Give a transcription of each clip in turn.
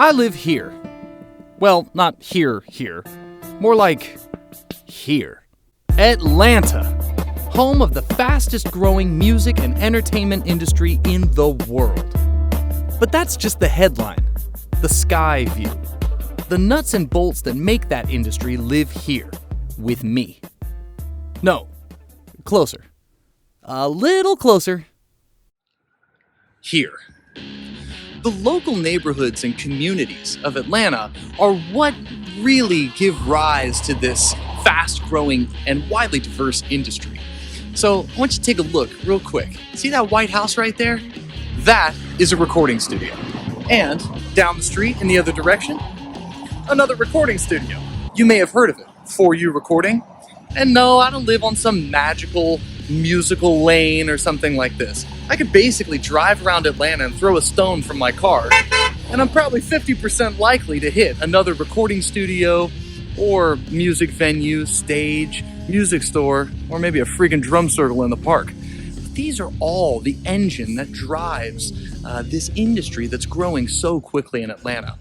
I live here. Well, not here. More like here. Atlanta, home of the fastest growing music and entertainment industry in the world. But that's just the headline, the sky view. The nuts and bolts that make that industry live here, with me. No, closer. A little closer. Here. The local neighborhoods and communities of Atlanta are what really give rise to this fast-growing and widely diverse industry. So I want you to take a look real quick. See that White House right there? That is a recording studio. And down the street in the other direction, another recording studio. You may have heard of it, For You Recording. And no, I don't live on some magical musical lane or something like this. I could basically drive around Atlanta and throw a stone from my car, and I'm probably 50% likely to hit another recording studio or music venue, stage, music store, or maybe a freaking drum circle in the park. But these are all the engine that drives this industry that's growing so quickly in Atlanta.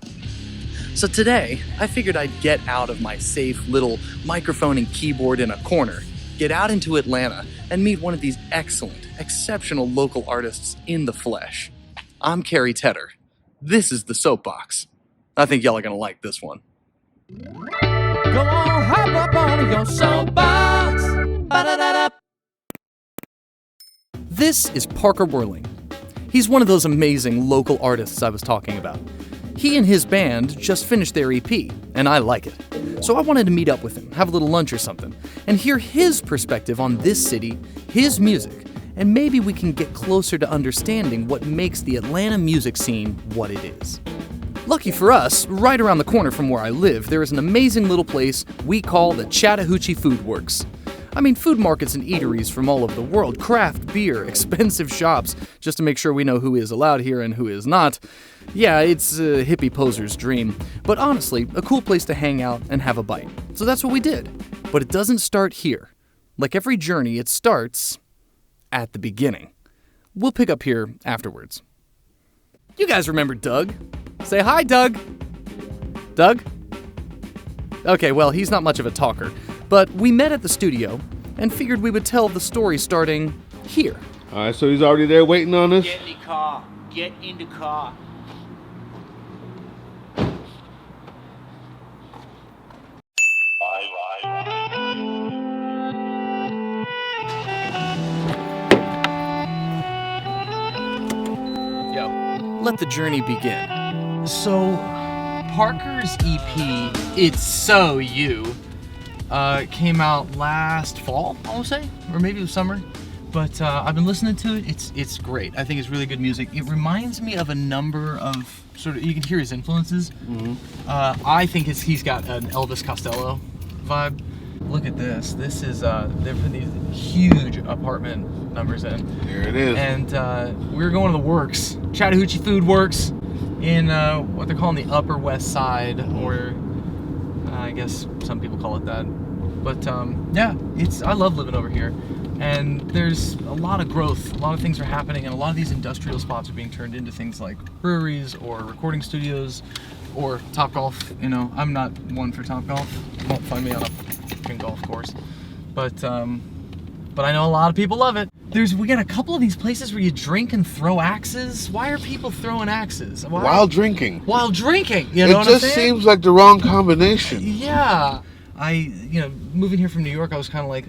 So today, I figured I'd get out of my safe little microphone and keyboard in a corner, get out into Atlanta, and meet one of these excellent, exceptional local artists in the flesh. I'm Carrie Tedder. This is the SoapBox. I think y'all are gonna like this one. Go on, hop up on your soapbox. Ba-da-da-da. This is Parker Wierling. He's one of those amazing local artists I was talking about. He and his band just finished their EP, and I like it. So I wanted to meet up with him, have a little lunch or something, and hear his perspective on this city, his music, and maybe we can get closer to understanding what makes the Atlanta music scene what it is. Lucky for us, right around the corner from where I live, there is an amazing little place we call the Chattahoochee Food Works. I mean, food markets and eateries from all over the world, craft beer, expensive shops, just to make sure we know who is allowed here and who is not. Yeah, it's a hippie poser's dream, but honestly, a cool place to hang out and have a bite. So that's what we did. But it doesn't start here. Like every journey, it starts at the beginning. We'll pick up here afterwards. You guys remember Doug? Say hi, Doug. Doug? Okay, well, he's not much of a talker, but we met at the studio and figured we would tell the story starting here. All right, so he's already there waiting on us? Get in the car. Get in the car. Let the journey begin. So, Parker's EP, It's So You, came out last fall, I want to say, or maybe it was summer. But I've been listening to it. It's great. I think it's really good music. It reminds me of a number of sort of, you can hear his influences. Mm-hmm. I think he's got an Elvis Costello vibe. Look at this. This is they put these huge apartment numbers in. Here it is. And we're going to the works, Chattahoochee Food Works, in what they're calling the Upper West Side, or I guess some people call it that. But yeah, I love living over here. And there's a lot of growth, a lot of things are happening, and a lot of these industrial spots are being turned into things like breweries or recording studios or Topgolf. You know, I'm not one for Topgolf. You won't find me on a freaking golf course. But I know a lot of people love it. We got a couple of these places where you drink and throw axes. Why are people throwing axes? While drinking. While drinking, you know what I'm saying? It just seems like the wrong combination. Yeah. Moving here from New York, I was kind of like,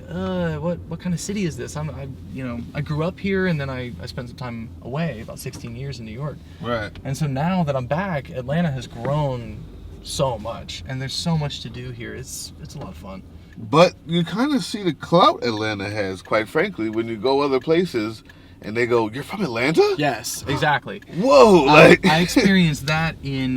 what kind of city is this? I grew up here, and then I spent some time away, about 16 years in New York. Right. And so now that I'm back, Atlanta has grown so much, and there's so much to do here. It's a lot of fun. But you kind of see the clout Atlanta has, quite frankly, when you go other places and they go, "You're from Atlanta?" Yes, exactly. Whoa! I experienced that in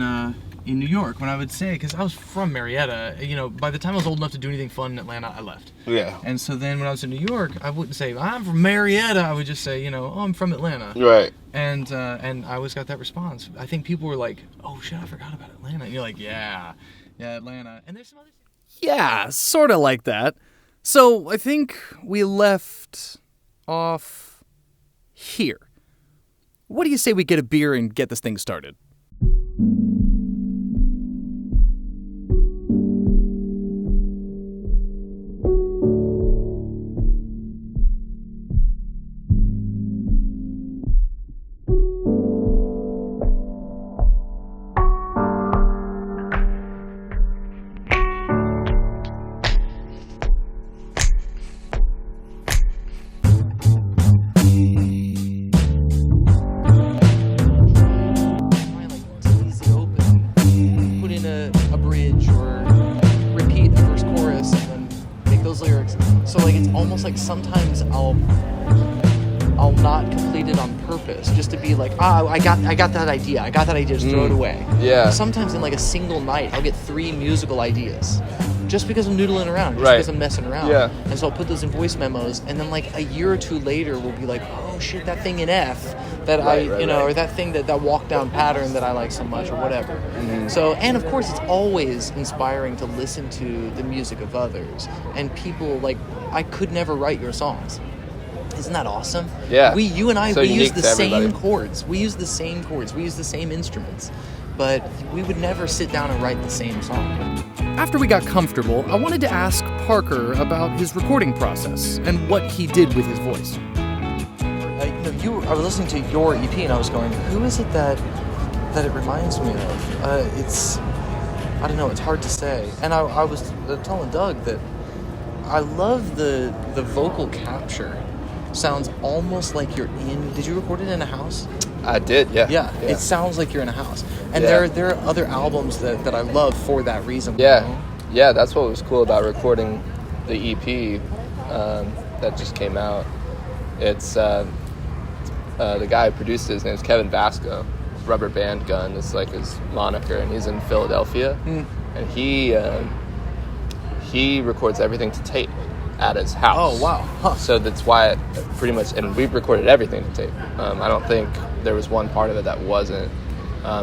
New York when I would say, because I was from Marietta, by the time I was old enough to do anything fun in Atlanta, I left. Yeah. And so then when I was in New York, I wouldn't say, "I'm from Marietta." I would just say, I'm from Atlanta. Right. And I always got that response. I think people were like, "Oh shit, I forgot about Atlanta." And you're like, yeah, Atlanta. And there's some other things. Yeah, sort of like that. So I think we left off here. What do you say we get a beer and get this thing started? almost like sometimes I'll not complete it on purpose, just to be like, I got that idea, just throw it away. Yeah. Sometimes in like a single night, I'll get 3 musical ideas, just because I'm noodling around, just Right. because I'm messing around. Yeah. And so I'll put those in voice memos, and then like a year or 2 later, we'll be like, oh shit, that thing in F that Right, or that thing that walk down pattern that I like so much, or whatever. Mm-hmm. So, and of course, it's always inspiring to listen to the music of others and people. Like, I could never write your songs. Isn't that awesome? Yeah. You and I, So we use unique the to same everybody. chords. We use the same chords. We use the same instruments. But we would never sit down and write the same song. After we got comfortable, I wanted to ask Parker about his recording process and what he did with his voice. I was listening to your EP and I was going, who is it that it reminds me of? It's, I don't know, it's hard to say. And I was telling Doug that I love the vocal capture. Sounds almost like you're in. Did you record it in a house? I did, yeah. Yeah, it sounds like you're in a house. And Yeah. there are other albums that I love for that reason. Yeah, You know? yeah, that's what was cool about recording the EP that just came out. It's the guy who produced it, his name's Kevin Vasco. Rubber Band Gun is like his moniker, and he's in Philadelphia. And he records everything to tape at his house. Oh, wow. Huh. So that's why it pretty much, and we've recorded everything to tape. I don't think there was one part of it that wasn't.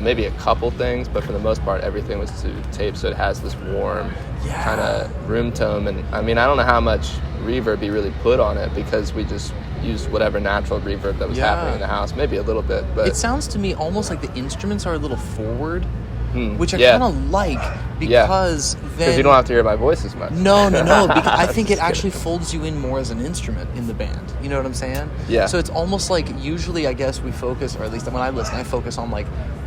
Maybe a couple things, but for the most part, everything was to tape, so it has this warm kind of room tone. And I mean, I don't know how much reverb he really put on it, because we just used whatever natural reverb that was happening in the house, maybe a little bit. But It sounds to me almost like the instruments are a little forward, which I yeah. kind of like, because then you don't have to hear my voice as much. No, because I think it actually folds you in more as an instrument in the band. You know what I'm saying? Yeah. So it's almost like, usually I guess we focus, or at least when I listen, I focus on like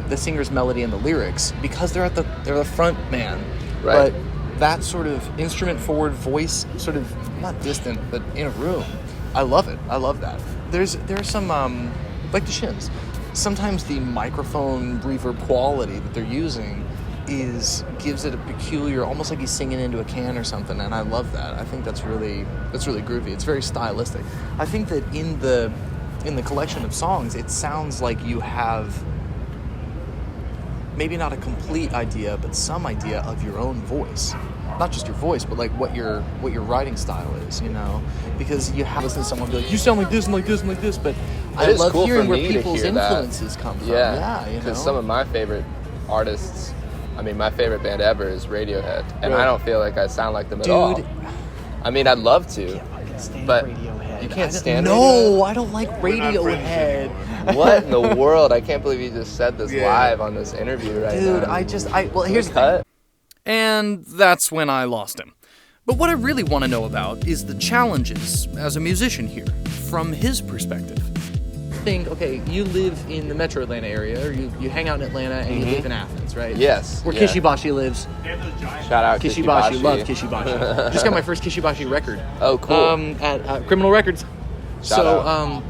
the singer's melody and the lyrics, because they're the front man. Right. But that sort of instrument forward voice, sort of not distant, but in a room, I love it. I love that. There's some like the Shins. Sometimes the microphone reverb quality that they're using gives it a peculiar, almost like he's singing into a can or something, and I love that. I think that's really groovy. It's very stylistic. I think that in the collection of songs, it sounds like you have maybe not a complete idea, but some idea of your own voice. Not just your voice, but like what your writing style is, you know? Because you have listened to someone be like, you sound like this and like this and like this, but I is love cool hearing for where me to people's hear that. influences come from. Yeah, you know? because some of my favorite artists, I mean, my favorite band ever is Radiohead, and Really? I don't feel like I sound like them at Dude, all. I mean, I'd love to, but Radiohead. you can't stand No, I don't like We're not friends Radiohead. anymore. What in the world? I can't believe you just said this Yeah. live on this interview right now. Dude, well, here's the thing. Cut? And that's when I lost him. But what I really want to know about is the challenges as a musician here, from his perspective. Okay, you live in the metro Atlanta area, or you hang out in Atlanta and you live in Athens, right? Yes. Where yeah. Kishibashi lives. Shout out Kishibashi, love Kishibashi. Just got my first Kishibashi record. Oh, cool. At Criminal Records. Shout out.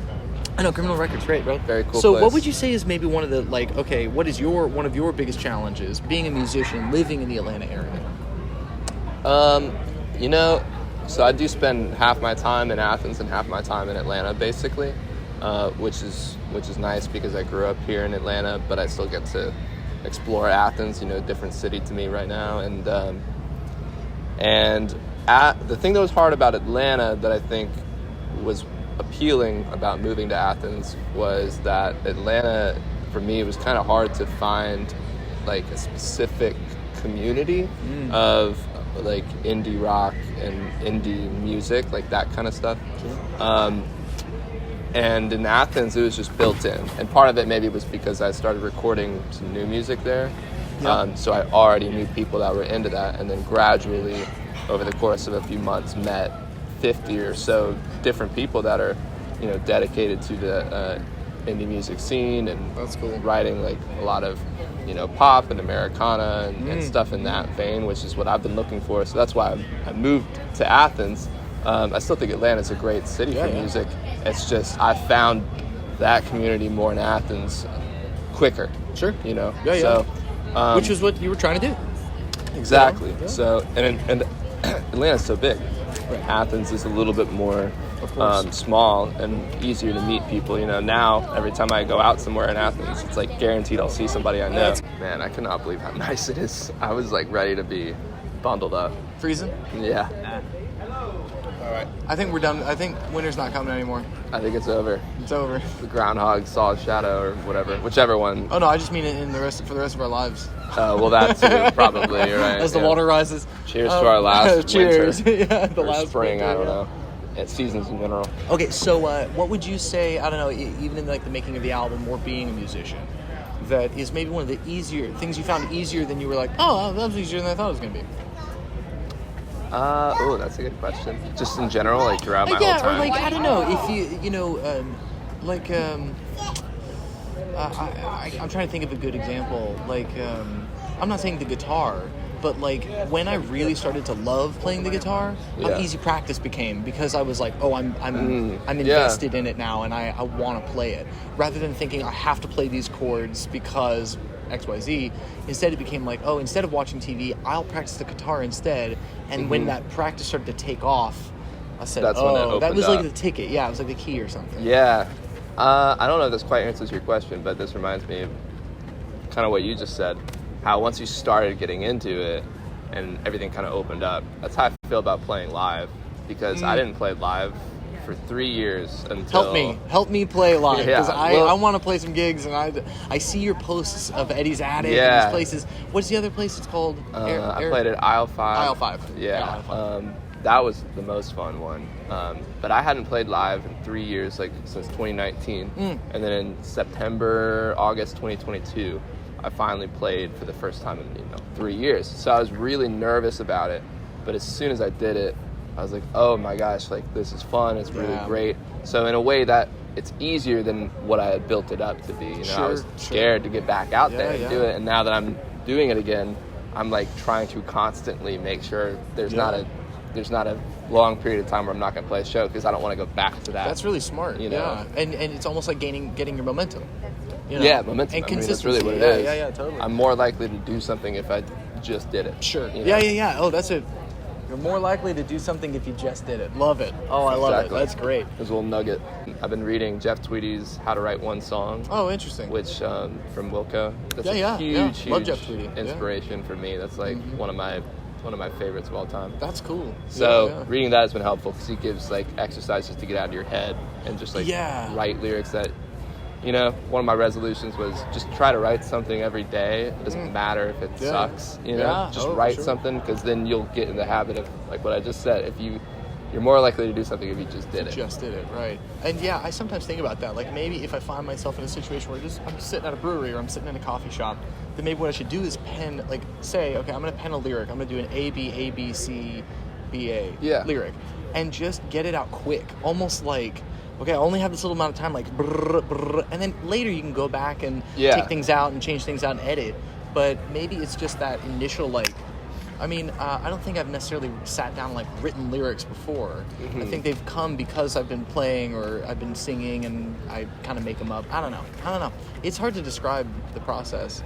I know Criminal Records, great, right? Very cool So place. what would you say is maybe one of the, like, okay, what is one of your biggest challenges being a musician living in the Atlanta area? You know, so I do spend half my time in Athens and half my time in Atlanta, basically, which is nice because I grew up here in Atlanta, but I still get to explore Athens, you know, different city to me right now. And the thing that was hard about Atlanta that I think was appealing about moving to Athens was that Atlanta, for me, it was kind of hard to find like a specific community of like indie rock and indie music, like that kind of stuff. And in Athens, it was just built in. And part of it maybe was because I started recording some new music there. So I already knew people that were into that. And then gradually, over the course of a few months, met 50 or so different people that are, you know, dedicated to the indie music scene and That's cool. writing like a lot of, you know, pop and Americana and stuff in that vein, which is what I've been looking for. So that's why I moved to Athens. I still think Atlanta's a great city for music. It's just I found that community more in Athens quicker. Sure. You know. Yeah, So, Which is what you were trying to do. exactly. Yeah. So and Atlanta's so big. Athens is a little bit more Of course. small and easier to meet people. You know, now every time I go out somewhere in Athens, it's like guaranteed I'll see somebody I know. Man, I cannot believe how nice it is. I was like ready to be bundled up. Freezing? Yeah, All right. I think we're done. I think winter's not coming anymore. I think it's over. It's over. The groundhog saw a shadow or whatever, whichever one. Oh no, I just mean it for the rest of our lives. Well, that too, probably. You're right. As the yeah. water rises. Cheers to our last cheers. winter. Yeah, the or last spring, winter, I don't yeah. know. It's seasons in general. Okay, so what would you say? I don't know. Even in like the making of the album or being a musician, that is maybe one of the easier things you found easier than you were like, oh, that was easier than I thought it was gonna be. Oh, that's a good question. Just in general, like throughout my Yeah, whole time. or like I don't know if I'm trying to think of a good example. Like I'm not saying the guitar, but like when I really started to love playing the guitar, Yeah. how easy practice became because I was like, oh, I'm yeah. invested in it now, and I want to play it rather than thinking I have to play these chords because XYZ. Instead, it became like, oh, instead of watching TV, I'll practice the guitar instead. And when that practice started to take off, I said, That's when it oh, that opened was like up. the ticket. Yeah, it was like the key or something. Yeah. I don't know if this quite answers your question, but this reminds me of kind of what you just said. How once you started getting into it and everything kind of opened up, that's how I feel about playing live. Because I didn't play live for 3 years until... Help me play live, Yeah, because well- I want to play some gigs, and I see your posts of Eddie's Attic Yeah. and these places. What's the other place it's called? I played at Aisle 5. Aisle 5. Yeah. Aisle 5. That was the most fun one. But I hadn't played live in 3 years, like since 2019. And then in September, August 2022, I finally played for the first time in 3 years. So I was really nervous about it. But as soon as I did it, I was like, oh my gosh, like this is fun. It's really great. So in a way that it's easier than what I had built it up to be. I was scared to get back out there and do it. And now that I'm doing it again, I'm like trying to constantly make sure there's not a long period of time where I'm not going to play a show because I don't want to go back to that. That's really smart. You know? Yeah, and it's almost like getting your momentum. You know? Yeah, momentum. And I mean, that's consistency. really what it is. Yeah, totally. I'm more likely to do something if I just did it. Sure. You know? Yeah. Oh, that's it. You're more likely to do something if you just did it. Love it. Oh, I love Exactly. it. That's great. There's a little nugget. I've been reading Jeff Tweedy's How to Write One Song. Oh, interesting. Which from Wilco. That's Yeah. a huge Love Jeff Tweedy. Yeah. inspiration for me. That's like one of my favorites of all time. That's cool. So reading that has been helpful because he gives like exercises to get out of your head and just like write lyrics that, one of my resolutions was just try to write something every day. It doesn't matter if it sucks, just write something because then you'll get in the habit of like what I just said. If you're more likely to do something if you just did it. Just did it, right. And yeah, I sometimes think about that. Like maybe if I find myself in a situation where I'm sitting at a brewery or I'm sitting in a coffee shop, then maybe what I should do is pen, like say, okay, I'm going to pen a lyric. I'm going to do an A, B, C, B, A lyric. And just get it out quick. Almost like, okay, I only have this little amount of time, like, brr, brr, and then later you can go back and take things out and change things out and edit. But maybe it's just that initial, like, I mean, I don't think I've necessarily sat down and like written lyrics before. I think they've come because I've been playing or I've been singing and I kind of make them up. I don't know. It's hard to describe the process.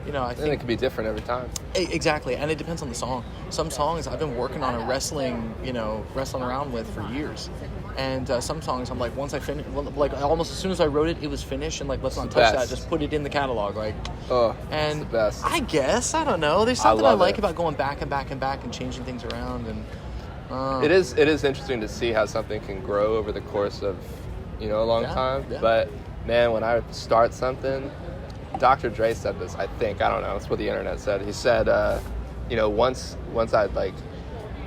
I think it can be different every time. Exactly, and it depends on the song. Some songs I've been working on and wrestling around with for years. And some songs I'm like, once I finish, like almost as soon as I wrote it, it was finished, and like let's not touch that. Just put it in the catalog, like. Oh, and it's the best. I guess I don't know. There's something I like about going back and back and back and changing things around, and. It is interesting to see how something can grow over the course of, a long time. Yeah. But man, when I start something, Dr. Dre said this. I don't know. It's what the internet said. He said, once I'd like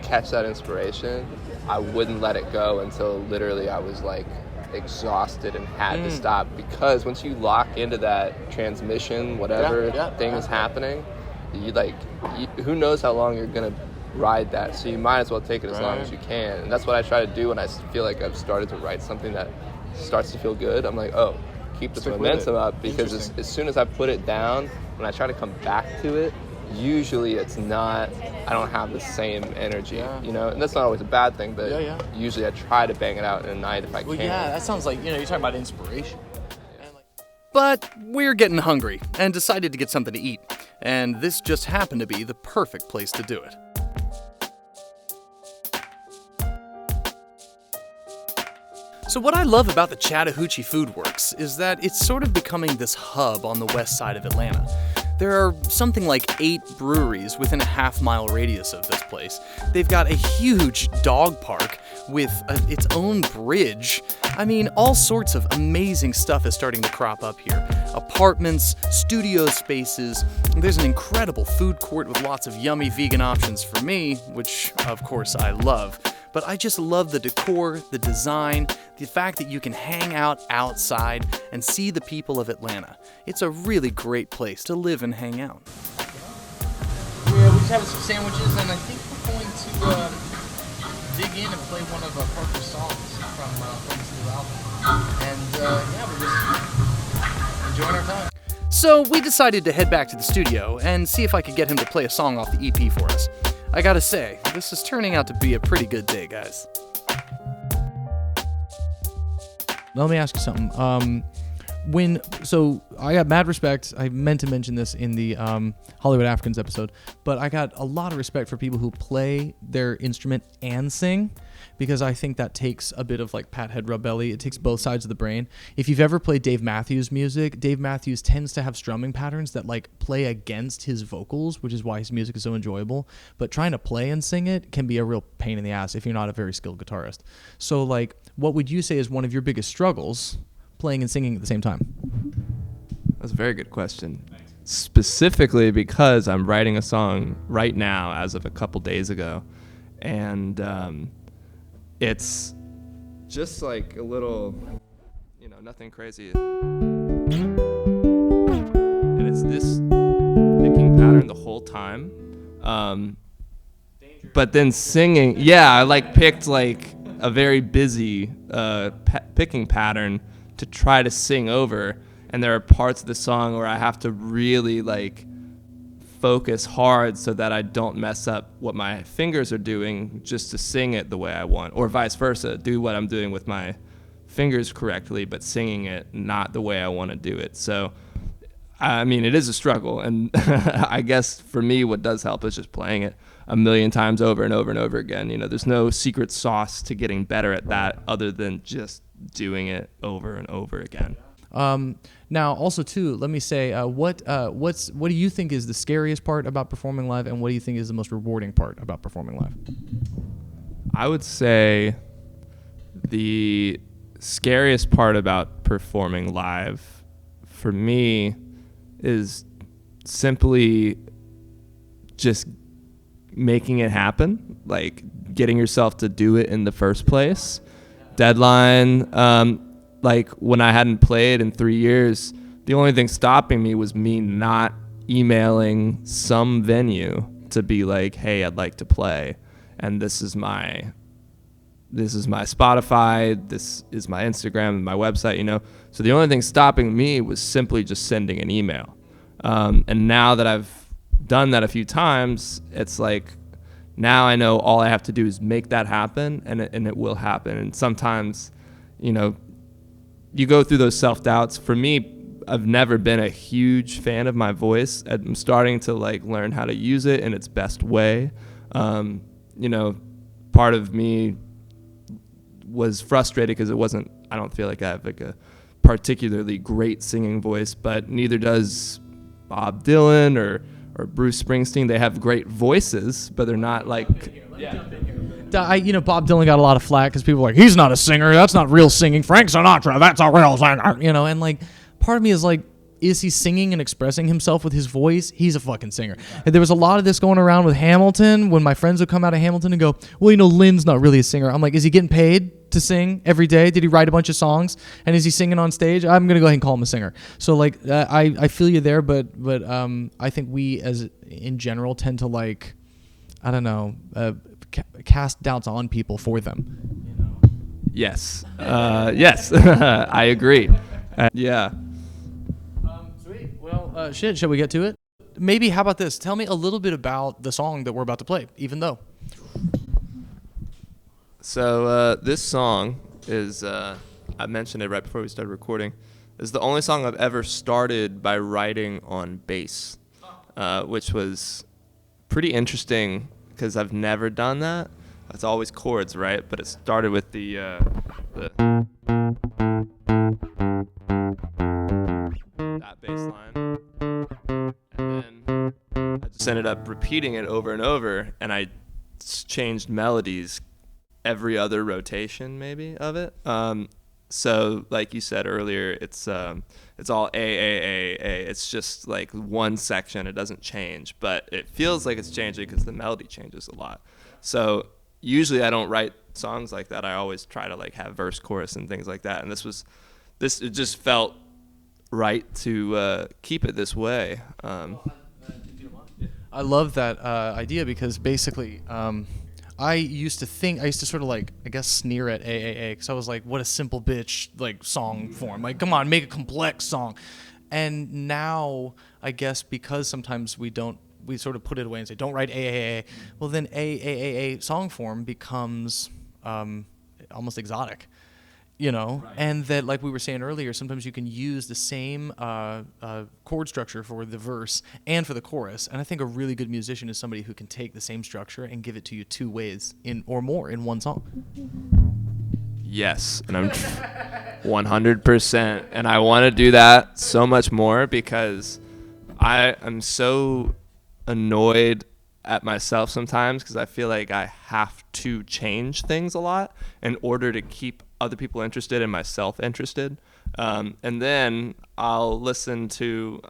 catch that inspiration, I wouldn't let it go until literally I was like exhausted and had to stop, because once you lock into that transmission, whatever thing is happening, who knows how long you're gonna ride that, so you might as well take it as long as you can. And that's what I try to do when I feel like I've started to write something that starts to feel good. I'm like, oh, keep this momentum up, because as soon as I put it down, when I try to come back to it, usually it's not, I don't have the same energy, and that's not always a bad thing, but usually I try to bang it out in a night if I can. Yeah, that sounds like, you're talking about inspiration. But we're getting hungry and decided to get something to eat, and this just happened to be the perfect place to do it. So what I love about the Chattahoochee Food Works is that it's sort of becoming this hub on the west side of Atlanta. There are something like 8 breweries within a half-mile radius of this place. They've got a huge dog park with its own bridge. I mean, all sorts of amazing stuff is starting to crop up here. Apartments, studio spaces. There's an incredible food court with lots of yummy vegan options for me, which of course I love. But I just love the decor, the design, the fact that you can hang out outside and see the people of Atlanta. It's a really great place to live and hang out. Yeah, we just having some sandwiches, and I think we're going to dig in and play one of Parker's songs from his new album. And yeah, we're just enjoying our time. So we decided to head back to the studio and see if I could get him to play a song off the EP for us. I gotta say, this is turning out to be a pretty good day, guys. Let me ask you something. So I got mad respect. I meant to mention this in the Hollywood Africans episode, but I got a lot of respect for people who play their instrument and sing, because I think that takes a bit of like pat head rub belly. It takes both sides of the brain. If you've ever played Dave Matthews music, Dave Matthews tends to have strumming patterns that like play against his vocals, which is why his music is so enjoyable. But trying to play and sing it can be a real pain in the ass if you're not a very skilled guitarist. So like, what would you say is one of your biggest struggles playing and singing at the same time? That's a very good question. Specifically because I'm writing a song right now as of a couple days ago. And it's just like a little, nothing crazy. And it's this picking pattern the whole time. But then singing, I like picked like a very busy picking pattern to try to sing over, and there are parts of the song where I have to really like focus hard so that I don't mess up what my fingers are doing just to sing it the way I want, or vice versa, do what I'm doing with my fingers correctly but singing it not the way I want to do it. So I mean, it is a struggle, and I guess for me what does help is just playing it a million times over and over and over again. There's no secret sauce to getting better at that other than just doing it over and over again. Now, also too, let me say, what do you think is the scariest part about performing live, and what do you think is the most rewarding part about performing live? I would say the scariest part about performing live for me is simply just making it happen, like getting yourself to do it in the first place. Deadline, like when I hadn't played in 3 years, the only thing stopping me was me not emailing some venue to be like, hey, I'd like to play, and this is my Spotify, this is my Instagram, my website, So the only thing stopping me was simply just sending an email. And now that I've done that a few times, it's like, now I know all I have to do is make that happen, and it will happen. And sometimes, you go through those self-doubts. For me, I've never been a huge fan of my voice. I'm starting to like learn how to use it in its best way. Part of me was frustrated because I don't feel like I have like a particularly great singing voice, but neither does Bob Dylan or Bruce Springsteen. They have great voices, but they're not like... Bob Dylan got a lot of flack because people were like, he's not a singer, that's not real singing. Frank Sinatra, that's a real singer. And like, part of me is like, is he singing and expressing himself with his voice? He's a fucking singer. And there was a lot of this going around with Hamilton when my friends would come out of Hamilton and go, well, Lynn's not really a singer. I'm like, is he getting paid to sing every day? Did he write a bunch of songs? And is he singing on stage? I'm going to go ahead and call him a singer. So like, I feel you there, but I think we as in general tend to like, I don't know, cast doubts on people for them. Yes. Yes. I agree. Yeah. Sweet. Well, shall we get to it? Maybe, how about this? Tell me a little bit about the song that we're about to play, even though. So this song is, I mentioned it right before we started recording, is the only song I've ever started by writing on bass, which was pretty interesting because I've never done that. it's always chords, right? But it started with the that bass line, and then I just ended up repeating it over and over, and I changed melodies every other rotation maybe of it. So like you said earlier, it's all A. It's just like one section. It doesn't change, but it feels like it's changing because the melody changes a lot. So usually I don't write songs like that. I always try to like have verse, chorus, and things like that. And it just felt right to keep it this way. I love that idea because basically, I used to sort of like, I guess, sneer at AAA because I was like, what a simple bitch, like, song form. Like, come on, make a complex song. And now, I guess, because sometimes we sort of put it away and say, don't write AAA. Well, then AAA song form becomes almost exotic, you know? Right. And that, like we were saying earlier, sometimes you can use the same chord structure for the verse and for the chorus. And I think a really good musician is somebody who can take the same structure and give it to you two ways or more in one song. Yes, and I'm 100%. And I want to do that so much more because I am so annoyed at myself sometimes because I feel like I have to change things a lot in order to keep other people interested and myself interested. And then I'll listen to,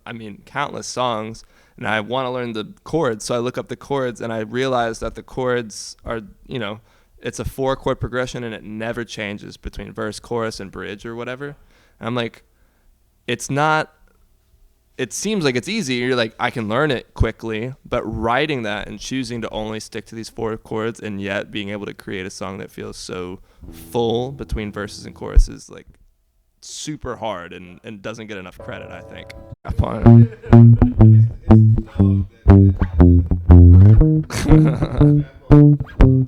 countless songs, and I want to learn the chords. So I look up the chords, and I realize that the chords are, it's a 4-chord progression, and it never changes between verse, chorus, and bridge or whatever. And I'm like, it's not. It seems like it's easy. You're like, I can learn it quickly, but writing that and choosing to only stick to these 4 chords and yet being able to create a song that feels so full between verses and choruses, like, super hard and doesn't get enough credit, I think.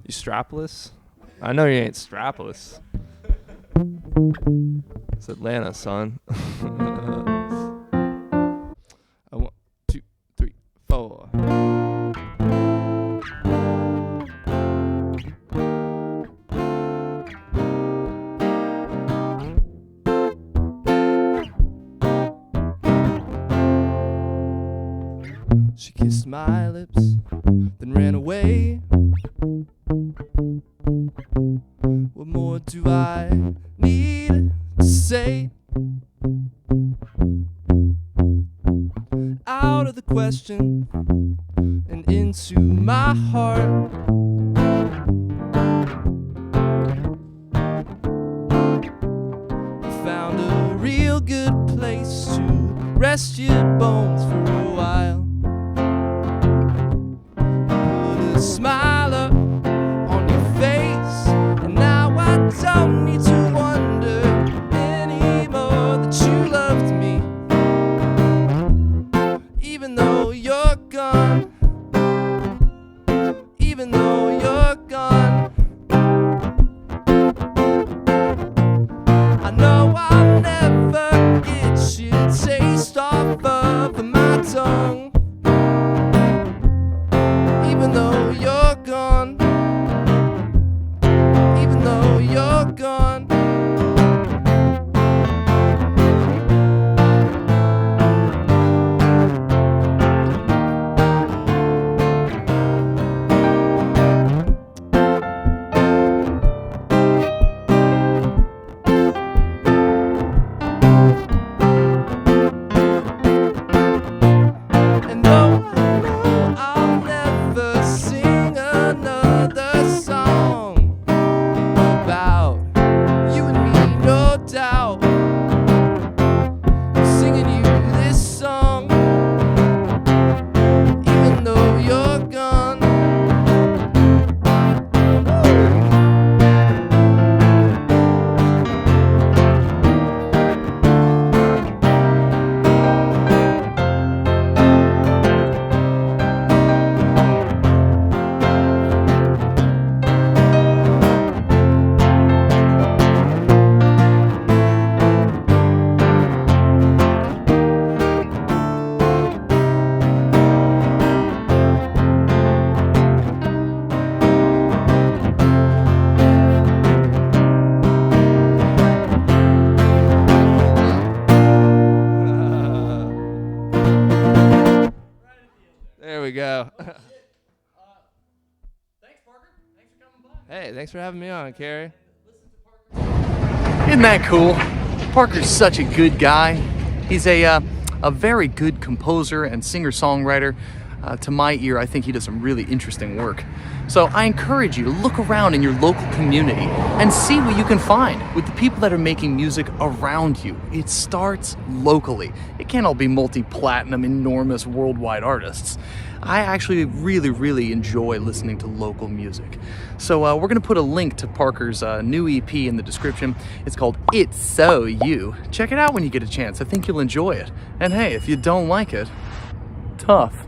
You strapless? I know you ain't strapless. It's Atlanta, son. 1, 2, 3, 4. She kissed my lips, then ran away. What more do I need to say? Out of the question and into my heart. You found a real good place to rest your bones for a while. Put a smile up on your face, and now I don't need to wonder anymore that you loved me. Even though you're gone, even though you're gone, I know I'll never get your taste off of my tongue. Even though you're gone. go. Thanks, Parker. Thanks for coming by. Hey, thanks for having me on, Carrie. Isn't that cool? Parker's such a good guy. He's a very good composer and singer-songwriter. To my ear, I think he does some really interesting work. So I encourage you to look around in your local community and see what you can find with the people that are making music around you. It starts locally. It can't all be multi-platinum, enormous worldwide artists. I actually really enjoy listening to local music. So we're gonna put a link to Parker's new EP in the description. It's called It's So You. Check it out when you get a chance. I think you'll enjoy it. And hey, if you don't like it, tough.